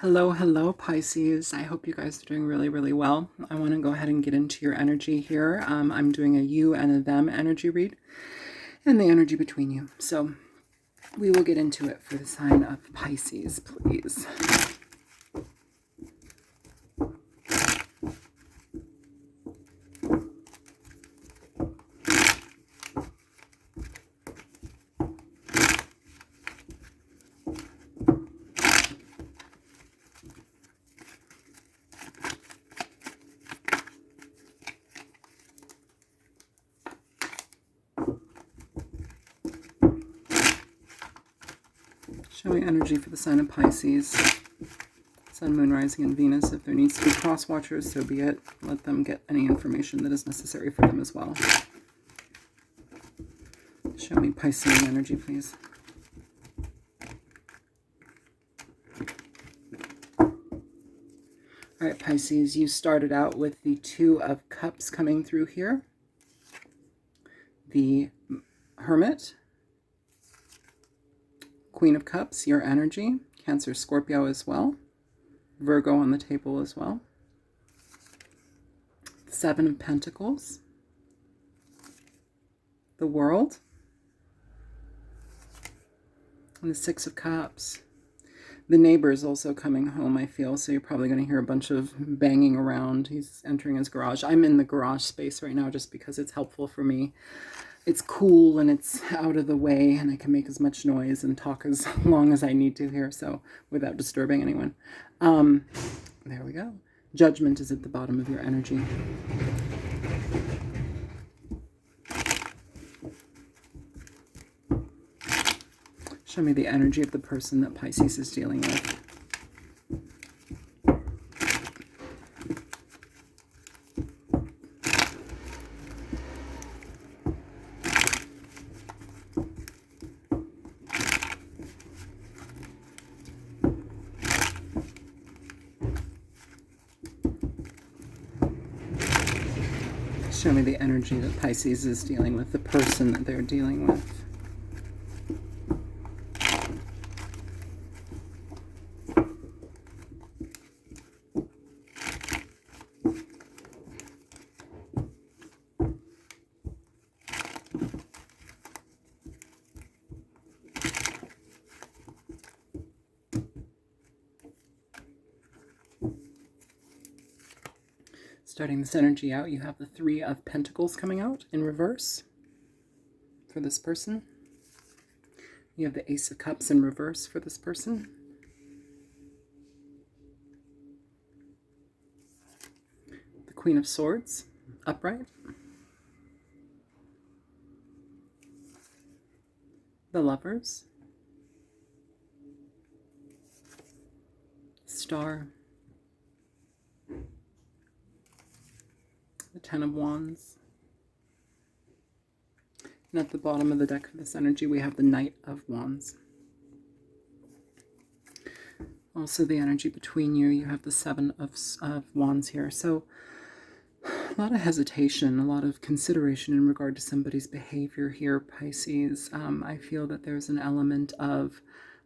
Hello, hello, Pisces. I hope you guys are doing really, really well. I want to go ahead and get into your energy here. I'm doing a you and a them energy read and the energy between you. So we will get into it for the sign of Pisces, please. Showing energy for the sign of Pisces. Sun, Moon, Rising, and Venus. If there needs to be cross watchers, so be it. Let them get any information that is necessary for them as well. Show me Piscean energy, please. All right, Pisces, you started out with the Two of Cups coming through here. The Hermit. Queen of Cups, your energy. Cancer, Scorpio as well. Virgo on the table as well. Seven of Pentacles. The World. And the Six of Cups. The neighbor is also coming home, I feel, so you're probably going to hear a bunch of banging around. He's entering his garage. I'm in the garage space right now just because it's helpful for me. It's cool and it's out of the way and I can make as much noise and talk as long as I need to here, so without disturbing anyone. There we go. Judgment is at the bottom of your energy. Show me the energy of the person that Pisces is dealing with. Show me the energy that Pisces is dealing with, the person that they're dealing with. Starting this energy out, you have the Three of Pentacles coming out in reverse for this person. You have the Ace of Cups in reverse for this person. The Queen of Swords upright. The Lovers. Star. The Ten of Wands. And at the bottom of the deck of this energy, we have the Knight of Wands. Also the energy between you, you have the Seven of Wands here. So a lot of hesitation, a lot of consideration in regard to somebody's behavior here, Pisces. I feel that there's an element of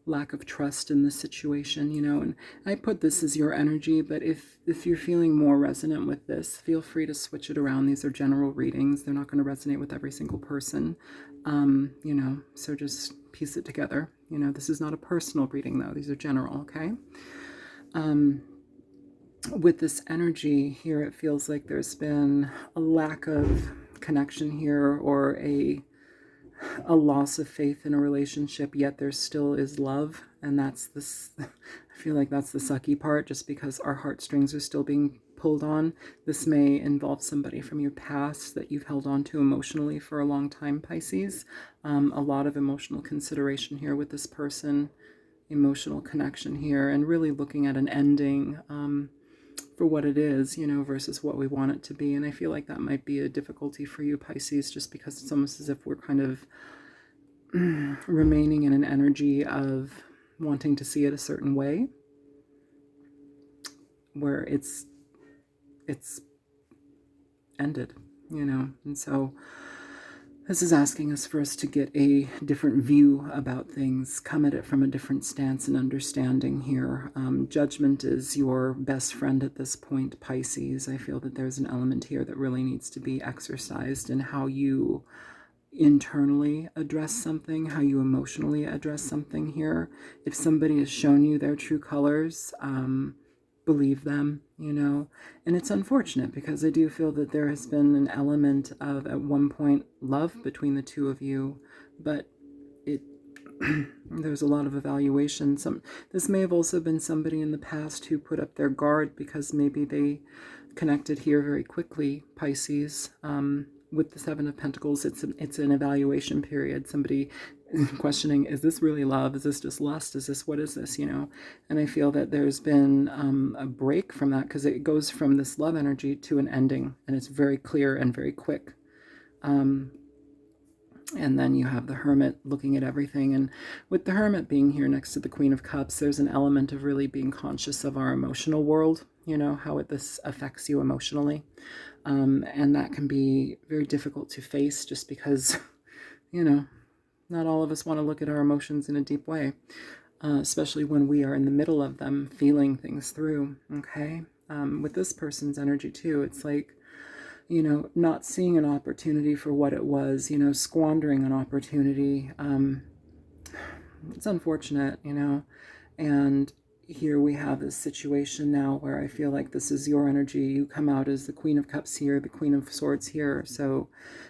lack of trust in this situation, you know, and I put this as your energy, but if you're feeling more resonant with this, feel free to switch it around. These are general readings. They're not going to resonate with every single person, you know, so just piece it together. You know, this is not a personal reading though. These are general, okay? With this energy here, it feels like there's been a lack of connection here or a loss of faith in a relationship, yet there still is love. And that's this, I feel like that's the sucky part, just because our heartstrings are still being pulled on. This may involve somebody from your past that you've held on to emotionally for a long time, Pisces. A lot of emotional consideration here with this person, emotional connection here, and really looking at an ending for what it is, you know, versus what we want it to be. And I feel like that might be a difficulty for you, Pisces, just because it's almost as if we're kind of remaining in an energy of wanting to see it a certain way, where it's ended, you know. And so This is asking us for us to get a different view about things, come at it from a different stance and understanding here. Judgment is your best friend at this point, Pisces. I feel that there's an element here that really needs to be exercised in how you internally address something, how you emotionally address something here. If somebody has shown you their true colors, believe them, you know. And it's unfortunate because I do feel that there has been an element of, at one point, love between the two of you, but it there's a lot of evaluation. This may have also been somebody in the past who put up their guard because maybe they connected here very quickly, Pisces. With the Seven of Pentacles, it's an evaluation period. Somebody questioning, is this really love? Is this just lust? What is this, you know? And I feel that there's been a break from that because it goes from this love energy to an ending, and it's very clear and very quick. And then you have the Hermit looking at everything. And with the Hermit being here next to the Queen of Cups, there's an element of really being conscious of our emotional world, you know, how this affects you emotionally. And that can be very difficult to face just because, you know, not all of us want to look at our emotions in a deep way, especially when we are in the middle of them, feeling things through, okay? With this person's energy too, it's like, you know, not seeing an opportunity for what it was, you know, squandering an opportunity. It's unfortunate, you know, and here we have this situation now where I feel like this is your energy. You come out as the Queen of Cups here, the Queen of Swords here. So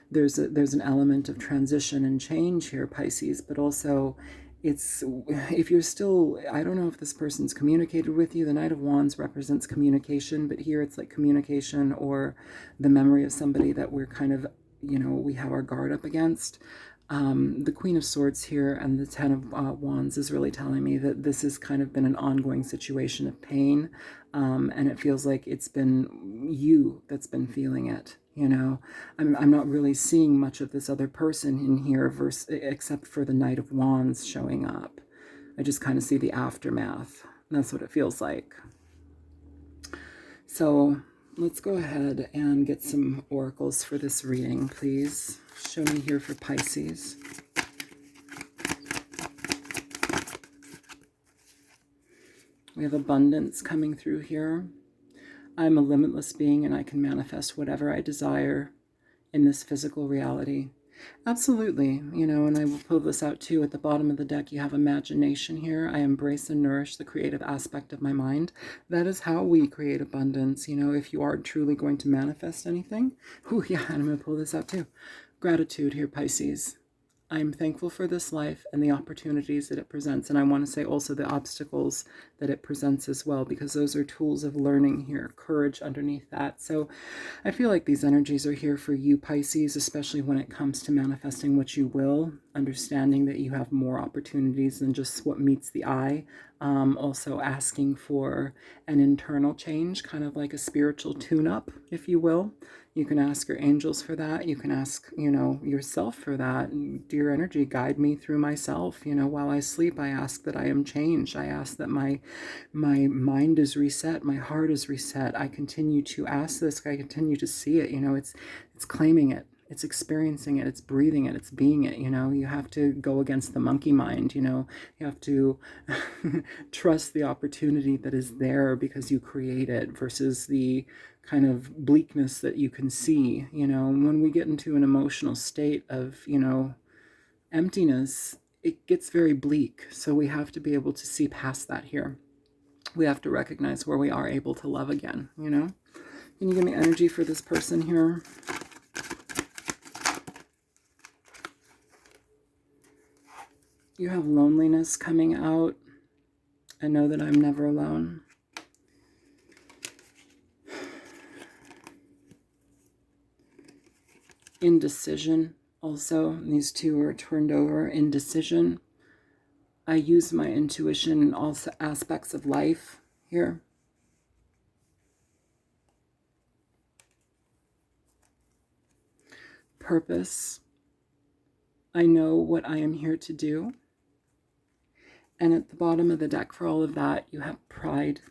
there's an element of transition and change here, Pisces, but also it's, if you're still, I don't know if this person's communicated with you. The Knight of Wands represents communication, but here it's like communication or the memory of somebody that we're kind of, you know, we have our guard up against. The Queen of Swords here and the Ten of Wands is really telling me that this has kind of been an ongoing situation of pain, and it feels like it's been you that's been feeling it, you know. I'm not really seeing much of this other person in here except for the Knight of Wands showing up. I just kind of see the aftermath. That's what it feels like. So let's go ahead and get some oracles for this reading, please. Show me here for Pisces. We have abundance coming through here. I'm a limitless being and I can manifest whatever I desire in this physical reality. Absolutely, you know, and I will pull this out too. At the bottom of the deck, you have imagination here. I embrace and nourish the creative aspect of my mind. That is how we create abundance. You know, if you are truly going to manifest anything. Oh yeah, and I'm going to pull this out too. Gratitude here, Pisces. I am thankful for this life and the opportunities that it presents. And I want to say also the obstacles that it presents as well, because those are tools of learning here, courage underneath that. So I feel like these energies are here for you, Pisces, especially when it comes to manifesting what you will, understanding that you have more opportunities than just what meets the eye. Also asking for an internal change, kind of like a spiritual tune-up, if you will. You can ask your angels for that. You can ask, you know, yourself for that. Dear energy, guide me through myself. You know, while I sleep, I ask that I am changed. I ask that my mind is reset. My heart is reset. I continue to ask this. I continue to see it. You know, it's claiming it. It's experiencing it. It's breathing it. It's being it. You know, you have to go against the monkey mind. You know, you have to trust the opportunity that is there because you create it versus the kind of bleakness that you can see. You know, when we get into an emotional state of, you know, emptiness, it gets very bleak. So we have to be able to see past that here. We have to recognize where we are able to love again, you know. Can you give me energy for this person here? You have loneliness coming out. I know that I'm never alone. Indecision also. These two are turned over. Indecision. I use my intuition in all aspects of life here. Purpose. I know what I am here to do. And at the bottom of the deck for all of that, you have pride.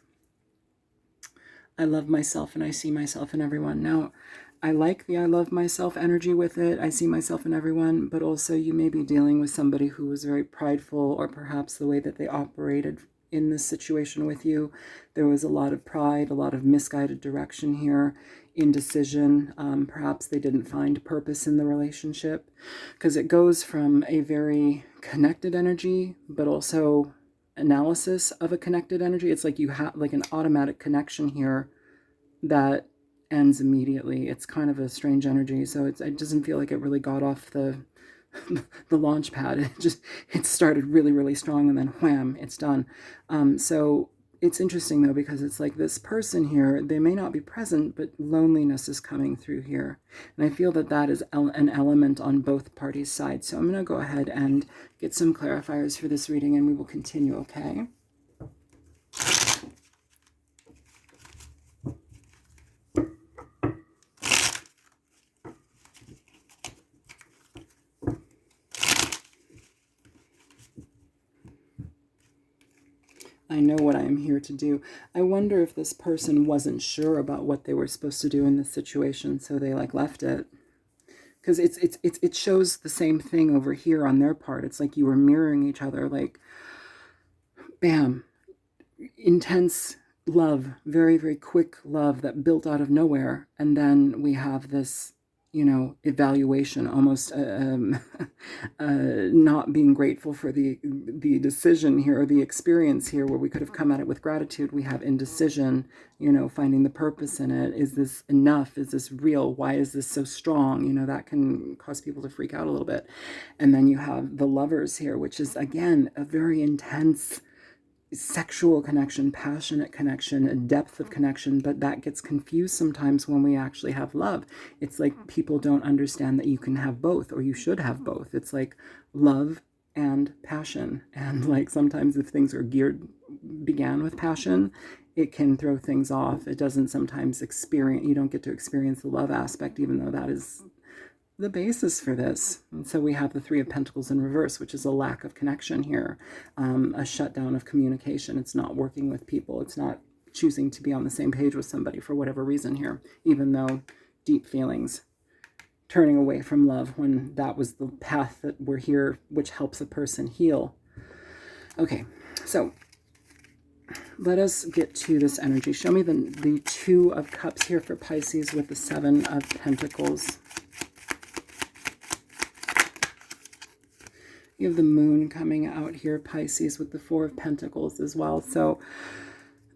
I love myself and I see myself in everyone. Now, I like the I love myself energy with it. I see myself in everyone, but also you may be dealing with somebody who was very prideful, or perhaps the way that they operated in this situation with you, there was a lot of pride, a lot of misguided direction here, indecision. Perhaps they didn't find purpose in the relationship, because it goes from a very connected energy, but also analysis of a connected energy. It's like you have like an automatic connection here that ends immediately. It's kind of a strange energy, so it doesn't feel like it really got off the the launch pad. It started really, really strong, and then wham, it's done. So it's interesting though, because it's like this person here, they may not be present, but loneliness is coming through here, and I feel that that is an element on both parties' sides. So I'm going to go ahead and get some clarifiers for this reading, and we will continue. Okay. I know what I am here to do. I wonder if this person wasn't sure about what they were supposed to do in this situation, so they like left it. Because it shows the same thing over here on their part. It's like you were mirroring each other, like, bam, intense love, very, very quick love that built out of nowhere. And then we have this, you know, evaluation, almost not being grateful for the decision here, or the experience here, where we could have come at it with gratitude. We have indecision, you know, finding the purpose in it. Is this enough? Is this real? Why is this so strong? You know, that can cause people to freak out a little bit. And then you have the Lovers here, which is, again, a very intense sexual connection, passionate connection, a depth of connection, but that gets confused sometimes when we actually have love. It's like people don't understand that you can have both, or you should have both. It's like love and passion. And like sometimes if things are began with passion, it can throw things off. It doesn't sometimes you don't get to experience the love aspect, even though that is the basis for this. And so we have the Three of Pentacles in reverse, which is a lack of connection here, a shutdown of communication. It's not working with people. It's not choosing to be on the same page with somebody for whatever reason here, even though deep feelings, turning away from love when that was the path that we're here, which helps a person heal. Okay, so let us get to this energy. Show me the Two of Cups here for Pisces with the Seven of Pentacles. You have the Moon coming out here, Pisces, with the Four of Pentacles as well. So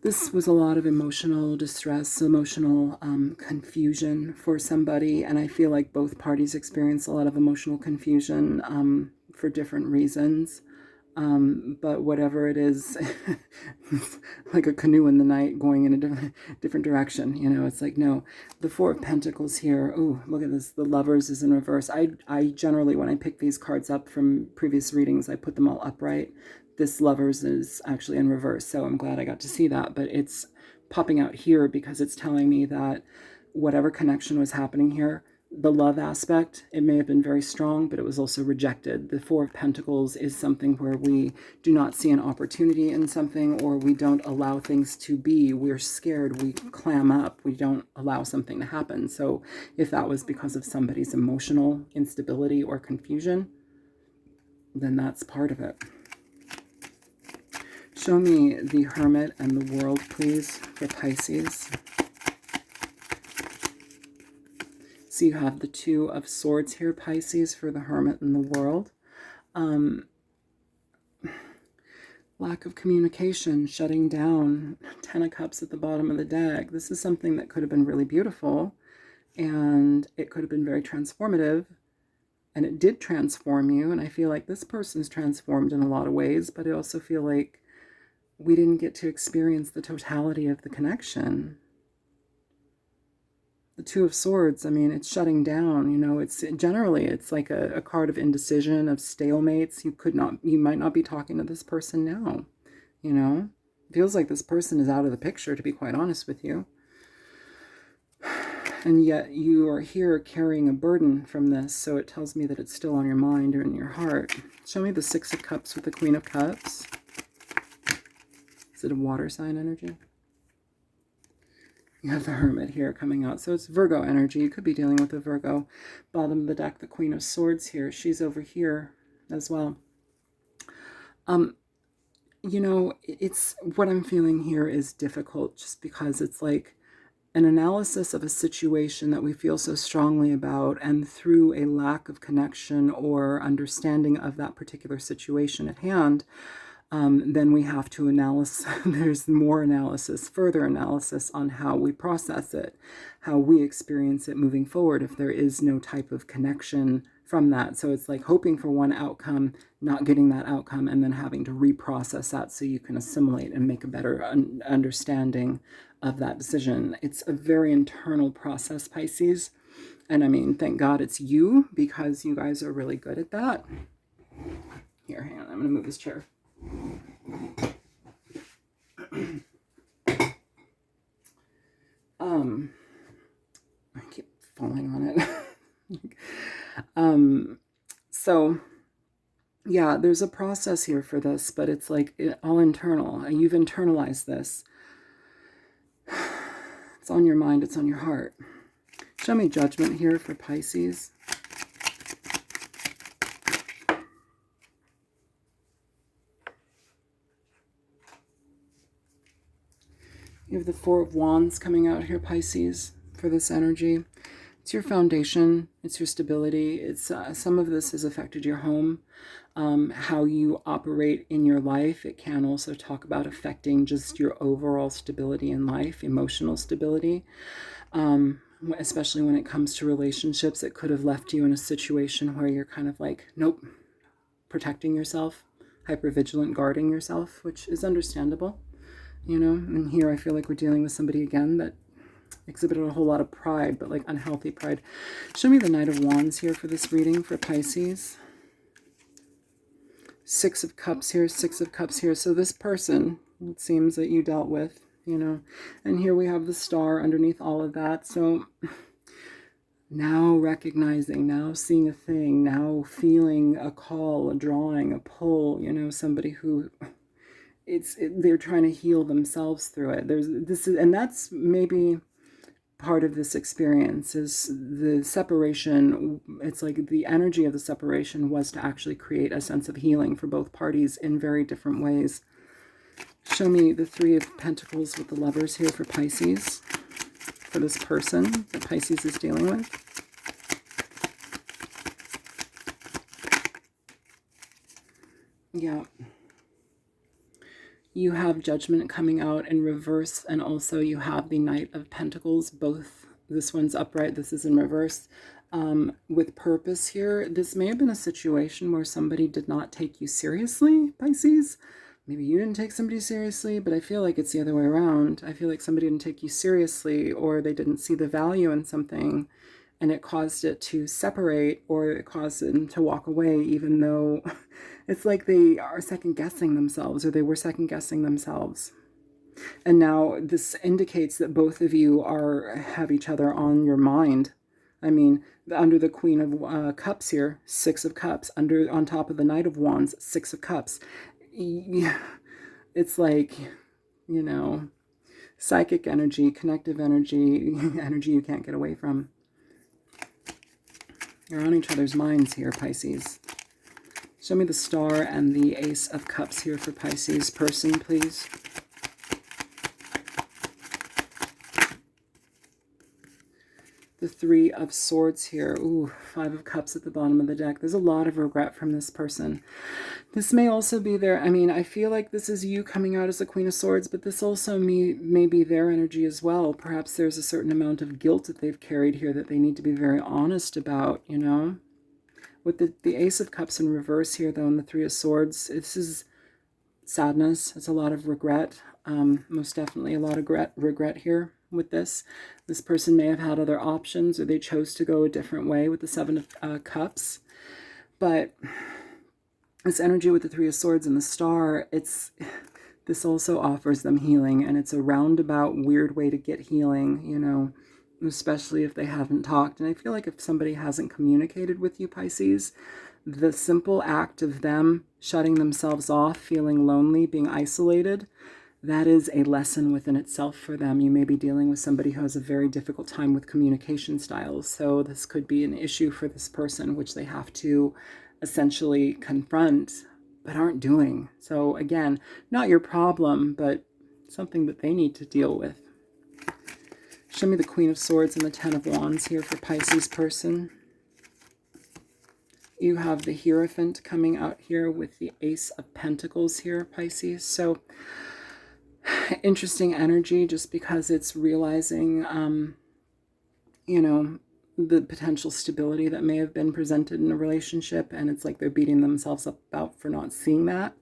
this was a lot of emotional distress, emotional confusion for somebody. And I feel like both parties experience a lot of emotional confusion for different reasons. But whatever it is, like a canoe in the night going in a different direction, you know, it's like, no, the Four of Pentacles here. Oh, look at this. The Lovers is in reverse. I generally, when I pick these cards up from previous readings, I put them all upright. This Lovers is actually in reverse. So I'm glad I got to see that, but it's popping out here because it's telling me that whatever connection was happening here, the love aspect, it may have been very strong, but it was also rejected. The Four of Pentacles is something where we do not see an opportunity in something, or we don't allow things to be. We're scared. We clam up. We don't allow something to happen. So if that was because of somebody's emotional instability or confusion, then that's part of it. Show me the Hermit and the World, please, for Pisces. So you have the Two of Swords here, Pisces, for the Hermit and the World. Lack of communication, shutting down, Ten of Cups at the bottom of the deck. This is something that could have been really beautiful, and it could have been very transformative, and it did transform you, and I feel like this person's transformed in a lot of ways, but I also feel like we didn't get to experience the totality of the connection. The Two of Swords, I mean, it's shutting down, you know, it's generally, it's like a card of indecision, of stalemates. You might not be talking to this person now, you know. It feels like this person is out of the picture, to be quite honest with you. And yet you are here carrying a burden from this, so it tells me that it's still on your mind or in your heart. Show me the Six of Cups with the Queen of Cups. Is it a water sign energy? You have the Hermit here coming out. So it's Virgo energy. You could be dealing with a Virgo. Bottom of the deck, the Queen of Swords here. She's over here as well. You know, it's what I'm feeling here is difficult just because it's like an analysis of a situation that we feel so strongly about, and through a lack of connection or understanding of that particular situation at hand, then we have to analyze. There's more analysis, further analysis on how we process it, how we experience it moving forward if there is no type of connection from that. So it's like hoping for one outcome, not getting that outcome, and then having to reprocess that so you can assimilate and make a better understanding of that decision. It's a very internal process, Pisces. And I mean, thank God it's you, because you guys are really good at that. Here, hang on, I'm going to move this chair. I keep falling on it. So yeah, there's a process here for this, but it's like all internal. You've internalized this. It's on your mind, it's on your heart. Show me Judgment here for Pisces. You have the Four of Wands coming out here, Pisces, for this energy. It's your foundation. It's your stability. It's some of this has affected your home, how you operate in your life. It can also talk about affecting just your overall stability in life, emotional stability, especially when it comes to relationships. It could have left you in a situation where you're kind of like, nope, protecting yourself, hypervigilant, guarding yourself, which is understandable. You know, and here I feel like we're dealing with somebody again that exhibited a whole lot of pride, but like unhealthy pride. Show me the Knight of Wands here for this reading for Pisces. Six of Cups here, Six of Cups here. So this person, it seems that you dealt with, you know, and here we have the Star underneath all of that. So now recognizing, now seeing a thing, now feeling a call, a drawing, a pull, you know, somebody who... they're trying to heal themselves through it. And that's maybe part of this experience is the separation. It's like the energy of the separation was to actually create a sense of healing for both parties in very different ways. Show me the Three of Pentacles with the Lovers here for Pisces, for this person that Pisces is dealing with. Yeah. You have Judgment coming out in reverse, and also you have the Knight of Pentacles. Both, this one's upright, this is in reverse. With purpose here, this may have been a situation where somebody did not take you seriously, Pisces. Maybe you didn't take somebody seriously, but I feel like it's the other way around. I feel like somebody didn't take you seriously, or they didn't see the value in something, and it caused it to separate, or it caused them to walk away, even though it's like they are second-guessing themselves, or they were second-guessing themselves. And now this indicates that both of you have each other on your mind. I mean, under the Queen of Cups here, Six of Cups. On top of the Knight of Wands, Six of Cups. It's like, you know, psychic energy, connective energy, energy you can't get away from. You're on each other's minds here, Pisces. Show me the Star and the Ace of Cups here for Pisces person, please. The Three of Swords here. Ooh, Five of Cups at the bottom of the deck. There's a lot of regret from this person. This may also be their, I mean, I feel like this is you coming out as the Queen of Swords, but this also may be their energy as well. Perhaps there's a certain amount of guilt that they've carried here that they need to be very honest about, you know? With the Ace of Cups in reverse here, though, and the Three of Swords, this is sadness. It's a lot of regret. Most definitely a lot of regret here with this. This person may have had other options, or they chose to go a different way with the Seven of Cups. But this energy with the Three of Swords and the Star, this also offers them healing, and it's a roundabout, weird way to get healing, you know, especially if they haven't talked. And I feel like if somebody hasn't communicated with you, Pisces, the simple act of them shutting themselves off, feeling lonely, being isolated, that is a lesson within itself for them. You may be dealing with somebody who has a very difficult time with communication styles. So this could be an issue for this person, which they have to essentially confront, but aren't doing. So again, not your problem, but something that they need to deal with. Show me the Queen of Swords and the Ten of Wands here for Pisces person. You have the Hierophant coming out here with the Ace of Pentacles here, Pisces. So interesting energy, just because it's realizing, you know, the potential stability that may have been presented in a relationship, and it's like they're beating themselves up about for not seeing that.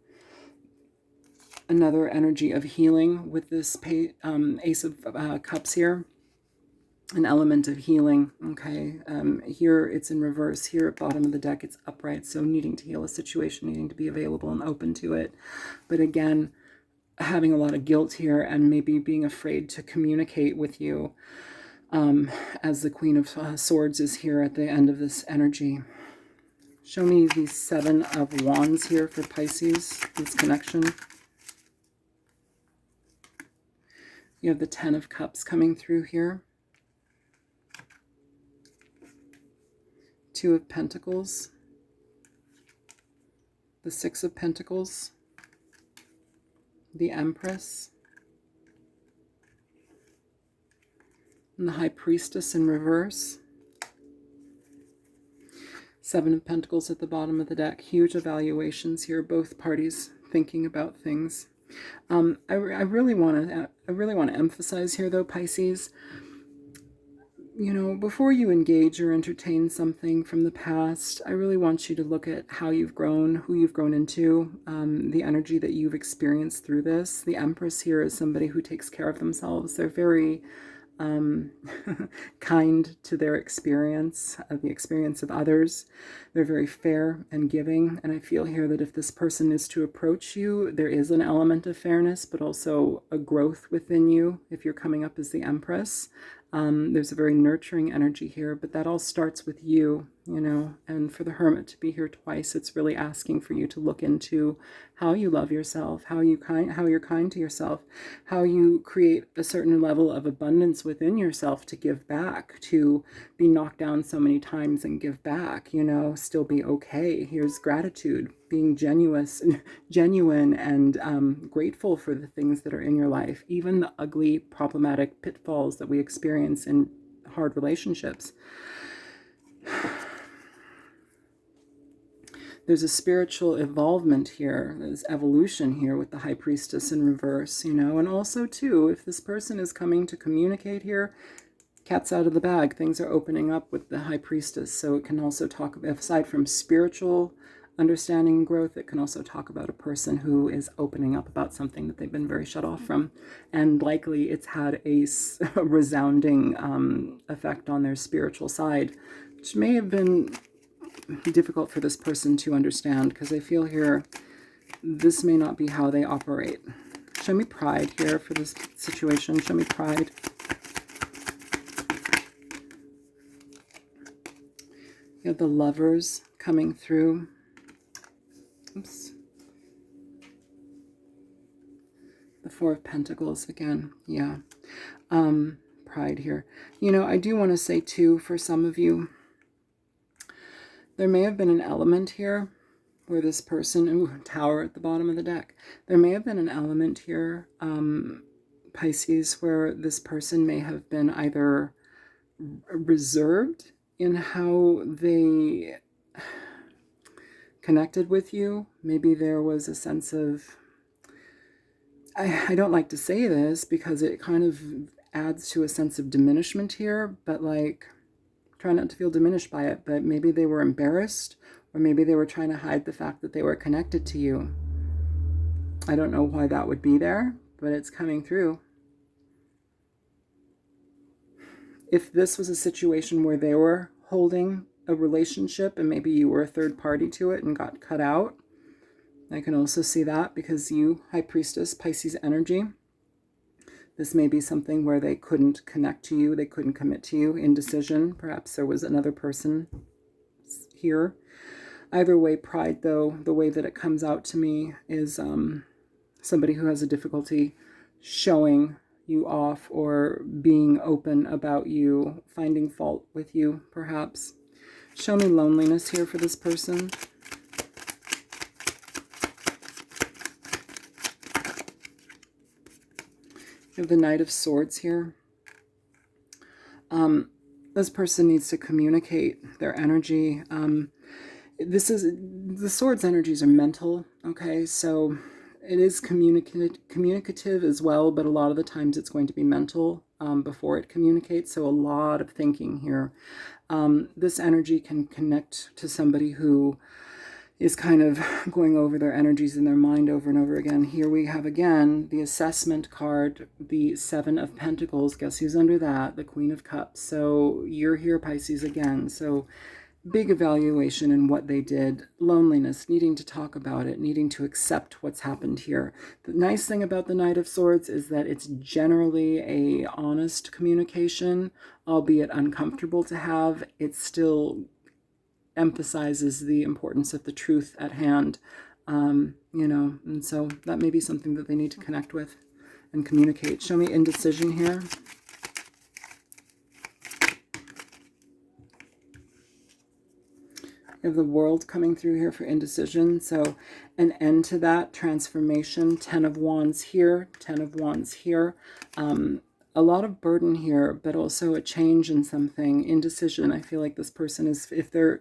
Another energy of healing with this Ace of Cups here. An element of healing, okay? Here it's in reverse. Here at bottom of the deck, it's upright. So needing to heal a situation, needing to be available and open to it. But again, having a lot of guilt here and maybe being afraid to communicate with you, as the Queen of Swords is here at the end of this energy. Show me the Seven of Wands here for Pisces, this connection. You have the Ten of Cups coming through here. Two of Pentacles, the Six of Pentacles, the Empress, and the High Priestess in reverse. Seven of Pentacles at the bottom of the deck. Huge evaluations here, both parties thinking about things. I really want to emphasize here, though, Pisces, you know, before you engage or entertain something from the past, I really want you to look at how you've grown, who you've grown into, the energy that you've experienced through this. The Empress here is somebody who takes care of themselves. They're very kind to their experience, the experience of others. They're very fair and giving. And I feel here that if this person is to approach you, there is an element of fairness, but also a growth within you if you're coming up as the Empress. There's a very nurturing energy here, but that all starts with you, you know, and for the Hermit to be here twice, it's really asking for you to look into how you love yourself, how you're kind to yourself, how you create a certain level of abundance within yourself to give back, to be knocked down so many times and give back, you know, still be okay. Here's gratitude, being genuine and grateful for the things that are in your life, even the ugly, problematic pitfalls that we experience in hard relationships. There's a spiritual evolvement here. There's evolution here with the High Priestess in reverse, you know, and also too, if this person is coming to communicate here, cat's out of the bag. Things are opening up with the High Priestess. So it can also talk, aside from spiritual understanding and growth, it can also talk about a person who is opening up about something that they've been very shut off from. And likely it's had a resounding effect on their spiritual side, which may have been difficult for this person to understand, because I feel here this may not be how they operate. Show me pride here for this situation. Show me pride. You have the Lovers coming through. Oops. The Four of Pentacles again. Yeah. Pride here. You know, I do want to say too, for some of you, there may have been an element here where this person, ooh, Tower at the bottom of the deck. There may have been an element here, Pisces, where this person may have been either reserved in how they connected with you. Maybe there was a sense of, I don't like to say this because it kind of adds to a sense of diminishment here, but like, try not to feel diminished by it, but maybe they were embarrassed, or maybe they were trying to hide the fact that they were connected to you. I don't know why that would be there, but it's coming through. If this was a situation where they were holding a relationship and maybe you were a third party to it and got cut out, I can also see that, because you, High Priestess, Pisces energy, this may be something where they couldn't connect to you, they couldn't commit to you, indecision. Perhaps there was another person here. Either way, pride, though, the way that it comes out to me is somebody who has a difficulty showing you off or being open about you, finding fault with you, perhaps. Show me loneliness here for this person. You have the Knight of Swords here. This person needs to communicate their energy. The Swords energies are mental, okay? So it is communicative as well, but a lot of the times it's going to be mental before it communicates. So a lot of thinking here. This energy can connect to somebody who is kind of going over their energies in their mind over and over again. Here we have again the assessment card, the Seven of Pentacles. Guess who's under that? The Queen of Cups. So you're here, Pisces, again. So big evaluation in what they did. Loneliness, needing to talk about it, needing to accept what's happened here. The nice thing about the Knight of Swords is that it's generally a honest communication, albeit uncomfortable to have. It still emphasizes the importance of the truth at hand, and so that may be something that they need to connect with and communicate. Show me indecision here. You have the World coming through here for indecision, so an end to that, transformation. 10 of Wands here, 10 of Wands here. A lot of burden here, but also a change in something. Indecision. I feel like this person is, if they're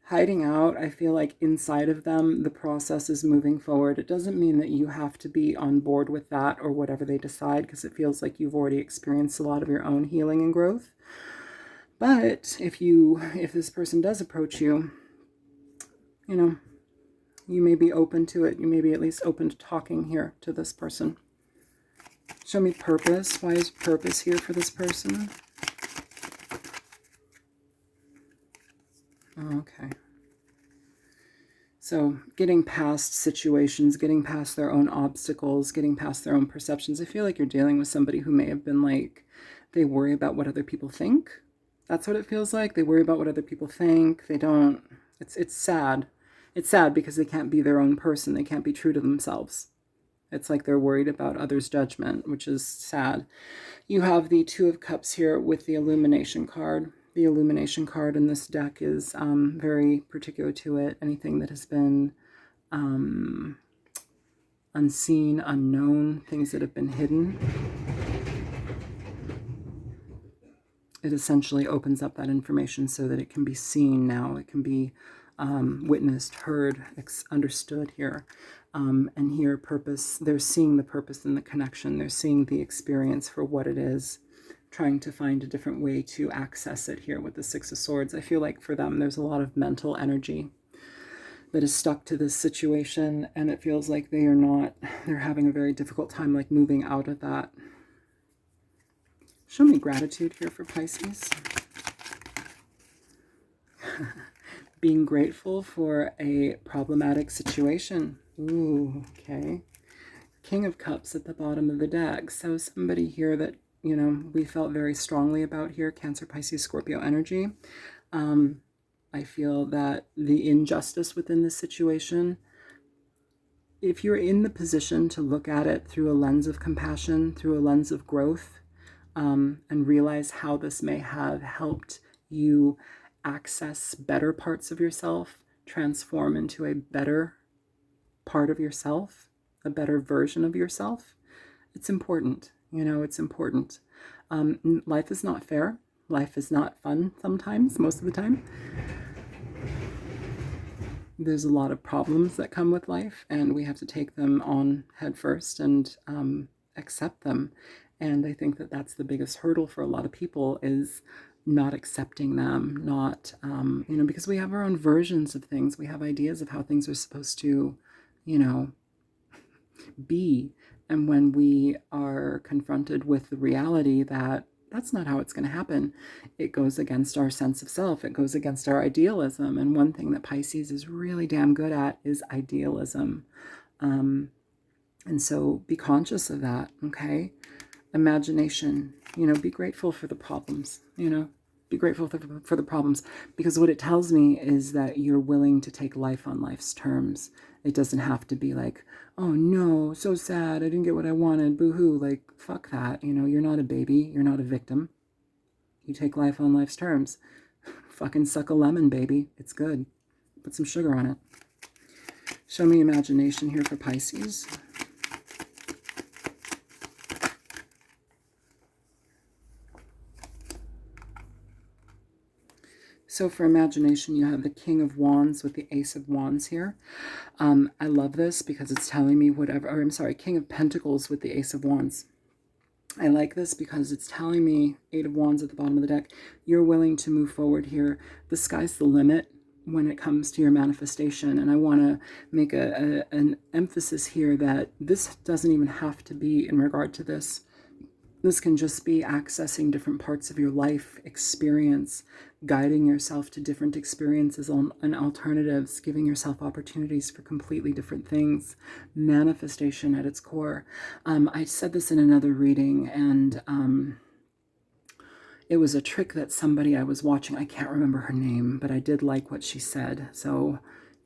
hiding out, I feel like inside of them, the process is moving forward. It doesn't mean that you have to be on board with that or whatever they decide, because it feels like you've already experienced a lot of your own healing and growth. But if this person does approach you, you may be open to it. You may be at least open to talking here to this person. Show me purpose. Why is purpose here for this person? Okay. So getting past situations, getting past their own obstacles, getting past their own perceptions. I feel like you're dealing with somebody who may have been like, they worry about what other people think. That's what it feels like. They worry about what other people think. They don't. It's sad. It's sad because they can't be their own person. They can't be true to themselves. It's like they're worried about others' judgment, which is sad. You have the Two of Cups here with the Illumination card. The Illumination card in this deck is very particular to it. Anything that has been unseen, unknown, things that have been hidden. It essentially opens up that information so that it can be seen now. It can be witnessed, heard, understood here. And here, purpose, they're seeing the purpose in the connection. They're seeing the experience for what it is, trying to find a different way to access it here with the Six of Swords. I feel like for them, there's a lot of mental energy that is stuck to this situation, and it feels like they're having a very difficult time like moving out of that. Show me gratitude here for Pisces. Being grateful for a problematic situation. Ooh, okay. King of Cups at the bottom of the deck. So somebody here that, we felt very strongly about here, Cancer, Pisces, Scorpio energy. I feel that the injustice within this situation, if you're in the position to look at it through a lens of compassion, through a lens of growth, and realize how this may have helped you access better parts of yourself, transform into a better part of yourself, a better version of yourself, it's important. It's important. Life is not fair. Life is not fun sometimes, most of the time. There's a lot of problems that come with life, and we have to take them on head first and accept them. And I think that that's the biggest hurdle for a lot of people, is not accepting them, not, because we have our own versions of things. We have ideas of how things are supposed to, be. And when we are confronted with the reality that that's not how it's going to happen, it goes against our sense of self. It goes against our idealism. And one thing that Pisces is really damn good at is idealism. And so be conscious of that, okay? Imagination, be grateful for the problems, be grateful for the problems, because what it tells me is that you're willing to take life on life's terms. It doesn't have to be like, oh no, so sad, I didn't get what I wanted, boo-hoo. Like, fuck that. You know, you're not a baby. You're not a victim. You take life on life's terms. Fucking suck a lemon, baby. It's good. Put some sugar on it. Show me imagination here for Pisces. So for imagination, you have the King of Wands with the Ace of Wands here. I love this because it's telling me whatever, or I'm sorry, King of Pentacles with the Ace of Wands. I like this because it's telling me, Eight of Wands at the bottom of the deck, you're willing to move forward here. The sky's the limit when it comes to your manifestation. And I want to make an emphasis here that this doesn't even have to be in regard to this. This can just be accessing different parts of your life experience, guiding yourself to different experiences and alternatives, giving yourself opportunities for completely different things. Manifestation at its core. I said this in another reading, and it was a trick that somebody I was watching, I can't remember her name, but I did like what she said. So,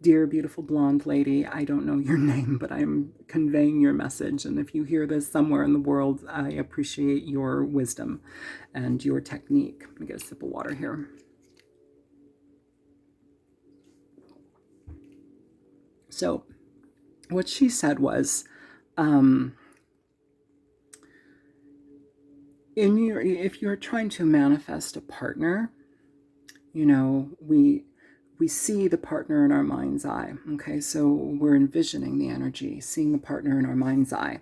dear beautiful blonde lady, I don't know your name, but I'm conveying your message. And if you hear this somewhere in the world, I appreciate your wisdom and your technique. Let me get a sip of water here. So what she said was, if you're trying to manifest a partner, you know, we see the partner in our mind's eye. Okay, so we're envisioning the energy, seeing the partner in our mind's eye.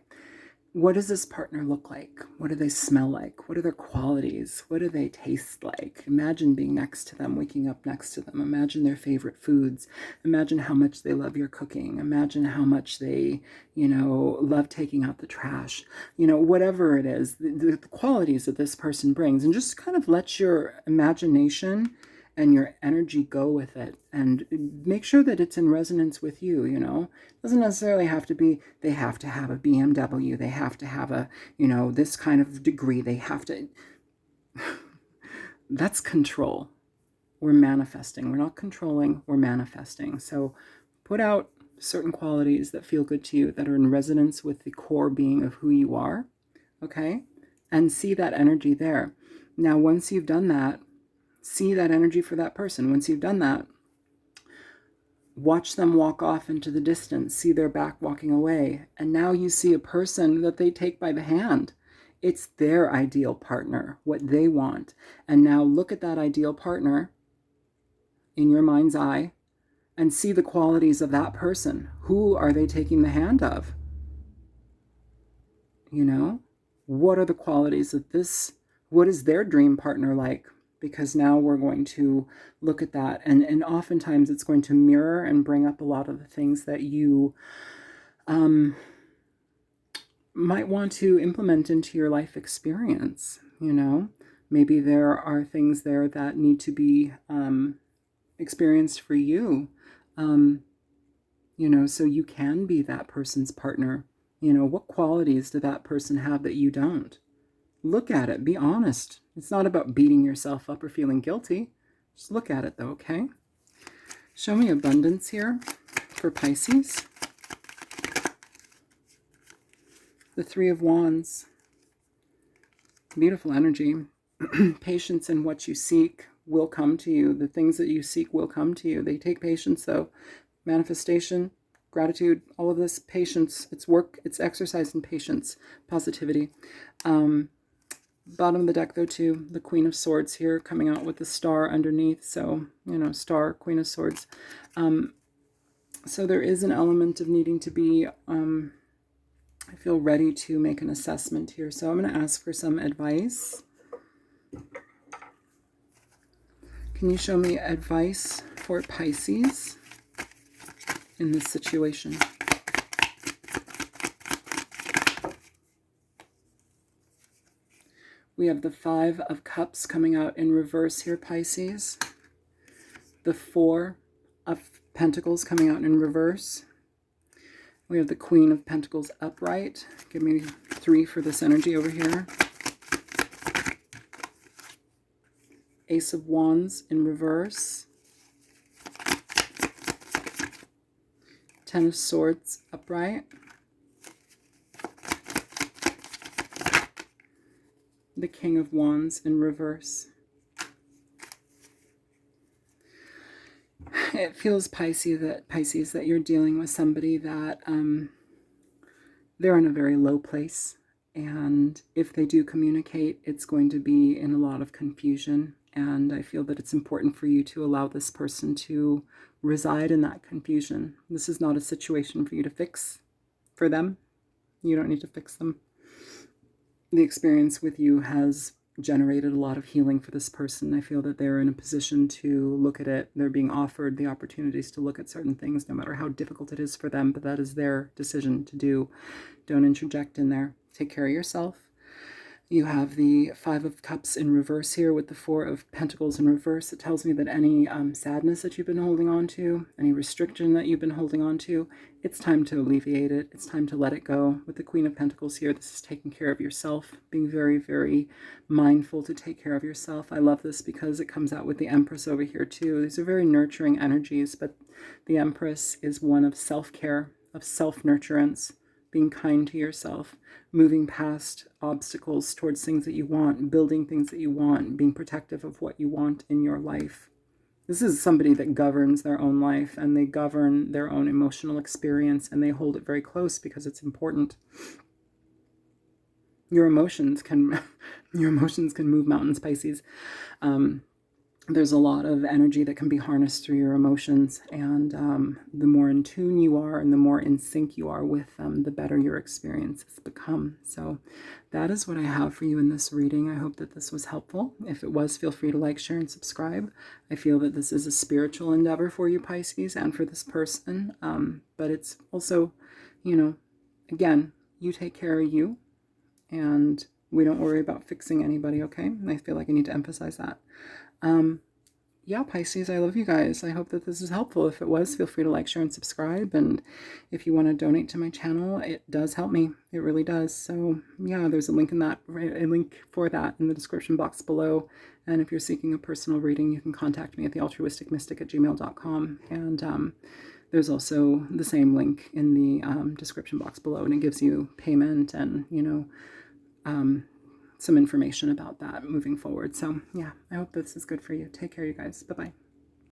What does this partner look like? What do they smell like? What are their qualities? What do they taste like? Imagine being next to them, waking up next to them. Imagine their favorite foods. Imagine how much they love your cooking. Imagine how much they, you know, love taking out the trash. You know, whatever it is, the qualities that this person brings. And just kind of let your imagination and your energy go with it, and make sure that it's in resonance with you. You know, it doesn't necessarily have to be, they have to have a BMW, they have to have a, you know, this kind of degree, they have to, that's control. We're manifesting. We're not controlling, we're manifesting. So put out certain qualities that feel good to you, that are in resonance with the core being of who you are, okay? And see that energy there. Now, once you've done that, see that energy for that person. Once you've done that, watch them walk off into the distance, see their back walking away, and now you see a person that they take by the hand. It's their ideal partner, what they want. And now look at that ideal partner in your mind's eye and see the qualities of that person. Who are they taking the hand of? You know, what are the qualities of this? What is their dream partner like? Because now we're going to look at that, and oftentimes it's going to mirror and bring up a lot of the things that you might want to implement into your life experience. You know, maybe there are things there that need to be experienced for you, you know, so you can be that person's partner. You know, what qualities did that person have that you don't? Look at it. Be honest. It's not about beating yourself up or feeling guilty. Just look at it though, okay? Show me abundance here for Pisces. The Three of Wands. Beautiful energy. Patience in what you seek will come to you. The things that you seek will come to you. They take patience though. Manifestation, gratitude, all of this, patience. It's work, it's exercise in patience, positivity. Bottom of the deck though too, the Queen of Swords here coming out with the star underneath. So, you know, star, Queen of Swords. So there is an element of needing to be, I feel ready to make an assessment here. So I'm going to ask for some advice. Can you show me advice for Pisces in this situation? We have the Five of Cups coming out in reverse here, Pisces. The Four of Pentacles coming out in reverse. We have the Queen of Pentacles upright. Give me 3 for this energy over here. Ace of Wands in reverse. Ten of Swords upright. The King of Wands in reverse. It feels, Pisces, that you're dealing with somebody that they're in a very low place. And if they do communicate, it's going to be in a lot of confusion. And I feel that it's important for you to allow this person to reside in that confusion. This is not a situation for you to fix for them. You don't need to fix them. The experience with you has generated a lot of healing for this person. I feel that they're in a position to look at it. They're being offered the opportunities to look at certain things, no matter how difficult it is for them, but that is their decision to do. Don't interject in there. Take care of yourself. You have the Five of Cups in reverse here with the Four of Pentacles in reverse. It tells me that any sadness that you've been holding on to, any restriction that you've been holding on to, it's time to alleviate it. It's time to let it go. With the Queen of Pentacles here, this is taking care of yourself, being very, very mindful to take care of yourself. I love this because it comes out with the Empress over here too. These are very nurturing energies, but the Empress is one of self-care, of self-nurturance, being kind to yourself, moving past obstacles towards things that you want, building things that you want, being protective of what you want in your life. This is somebody that governs their own life, and they govern their own emotional experience, and they hold it very close because it's important. Your emotions can move mountains, Pisces. There's a lot of energy that can be harnessed through your emotions, and the more in tune you are and the more in sync you are with them, the better your experience has become. So that is what I have for you in this reading. I hope that this was helpful. If it was, feel free to like, share, and subscribe. I feel that this is a spiritual endeavor for you, Pisces, and for this person, but it's also, again, you take care of you, and we don't worry about fixing anybody, okay? And I feel like I need to emphasize that. Yeah, Pisces, I love you guys. I hope that this is helpful. If it was, feel free to like, share, and subscribe. And if you want to donate to my channel, it does help me. It really does. So yeah, there's a link for that in the description box below. And if you're seeking a personal reading, you can contact me at thealtruisticmystic@gmail.com. And there's also the same link in the description box below, and it gives you payment and, some information about that moving forward. So yeah, I hope this is good for you. Take care, you guys. Bye-bye.